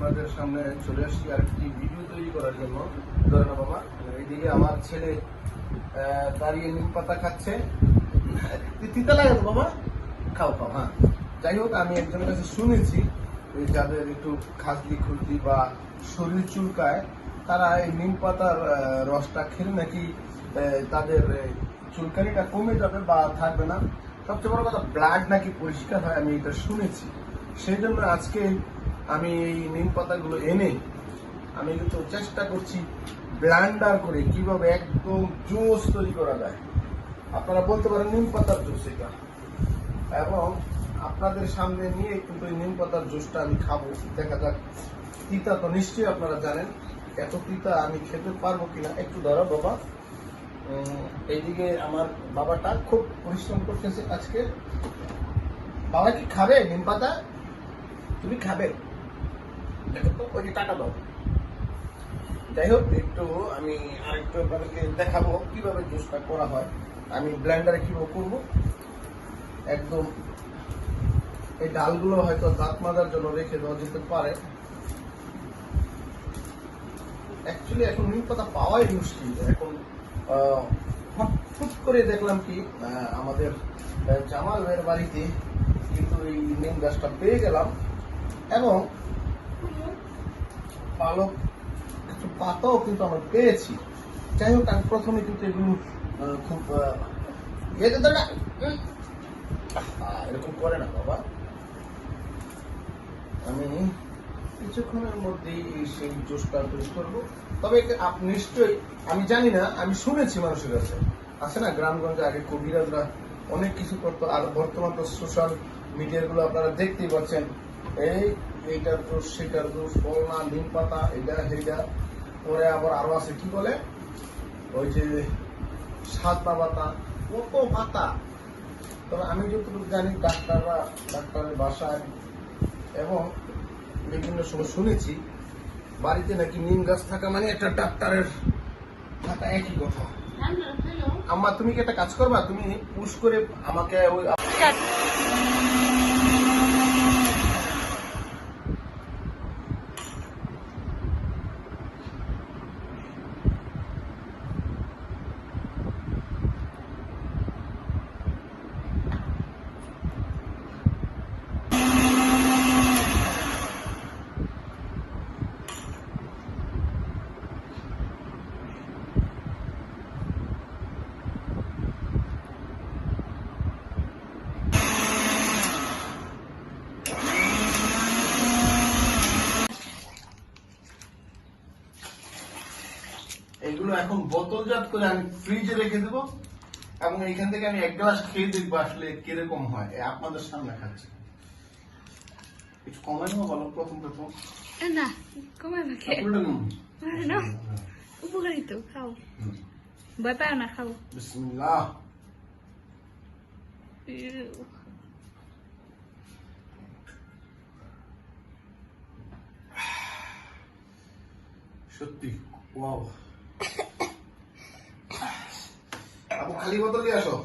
আপনাদের সামনে চলে আসছি আরেকটি ভিডিও তৈরি করার জন্য। ধরে না বাবা, এইদিকে আমার ছেলে দাঁড়িয়ে নিম পাতা খাচ্ছে। তিতা লাগে তো বাবা? খাও খাও, হ্যাঁ। যাই হোক, আমি একজনের কাছে শুনেছি যাদের একটু খাসলি খুঁজলি বা শরীর চুলকায়, তারা এই নিম পাতার রসটা খেলে নাকি তাদের চুলকানিটা কমে যাবে বা থাকবে না। সবচেয়ে বড় কথা, ব্লাড নাকি পরিষ্কার হয়, আমি এটা শুনেছি। সেই জন্য আজকে আমি এই নিম পাতাগুলো এনে আমি কিন্তু চেষ্টা করছি ব্লেন্ডার করে কিভাবে একদম জুস তৈরি করা যায়। আপনারা বলতে পারেন নিম পাতার জুস এটা, এবং আপনাদের সামনে নিয়ে কিন্তু এই নিম পাতার জুসটা আমি খাবো। দেখা যাক, তিতা তো নিশ্চয়ই আপনারা জানেন, এত তিতা আমি খেতে পারবো কিনা। একটু ধরো বাবা। এইদিকে আমার বাবাটা খুব পরিশ্রম করতেছে আজকে। বাবা কি খাবে নিম পাতা? তুমি খাবে? দেখো তো, ওই যে টাকা দাও। যাই হোক, একটু আমি আরেকটু আপনাদেরকে দেখাবো কিভাবে জুসটা করা হয়। আমি ব্লেন্ডারে কিভাবে করবো একদম। এই ডালগুলো হয়তো দাঁত মাজার জন্য রেখে দেওয়া যেতে পারে। অ্যাকচুয়ালি এখন নিম পাতা পাওয়াই মুশকিল। এখন হঠাৎ করে দেখলাম কি আমাদের জামাল ভাইয়ের বাড়িতে কিন্তু এই নিম গাছটা পেয়ে গেলাম, এবং পালক কিছু পাতাও কিন্তু আমরা পেয়েছি। যাই হোক, আমি প্রথমে কিন্তু এগুলো খুব এরকম করে না বাবা। আমি কিছুক্ষণের মধ্যেই সেই জুসটা তৈরি করবো। তবে আপনি নিশ্চয়ই, আমি জানি না, আমি শুনেছি মানুষের কাছে আছে না, গ্রামগঞ্জে আগে কবিরাজরা অনেক কিছু করতো। আর বর্তমান তো সোশ্যাল মিডিয়াগুলো আপনারা দেখতেই পাচ্ছেন, এইটার জুস, সেটার জুস, ফলনা, নিম পাতা, এটা সেইটা, পরে আবার আরো আছে কি বলে ওই যে সাদা পাতা, কত পাতা। তবে আমি যতটুকু জানি, ডাক্তারের বাসায় এবং বিভিন্ন সময় শুনেছি বাড়িতে নাকি নিম গাছ থাকা মানে একটা ডাক্তারের থাকা একই কথা। আম্মা, তুমি কি একটা কাজ করবা? তুমি পুশ করে আমাকে ওই এগুলো এখন বোতলজাত করে আমি ফ্রিজে রেখে দেবো, এবং এইখান থেকে আমি এক গ্লাস খেয়ে দেখবো আসলে কিরকম হয়। আপনাদের সামনে খাচ্ছি। একটু কমাই নেবো বলো প্রথম। না, কমাই না, উপকারী তো, খাও, ভয় পাও না, খাও। বিসমিল্লাহ। সত্যি ওয়াও। আপু, খালি বোতল দিয়ে আসো।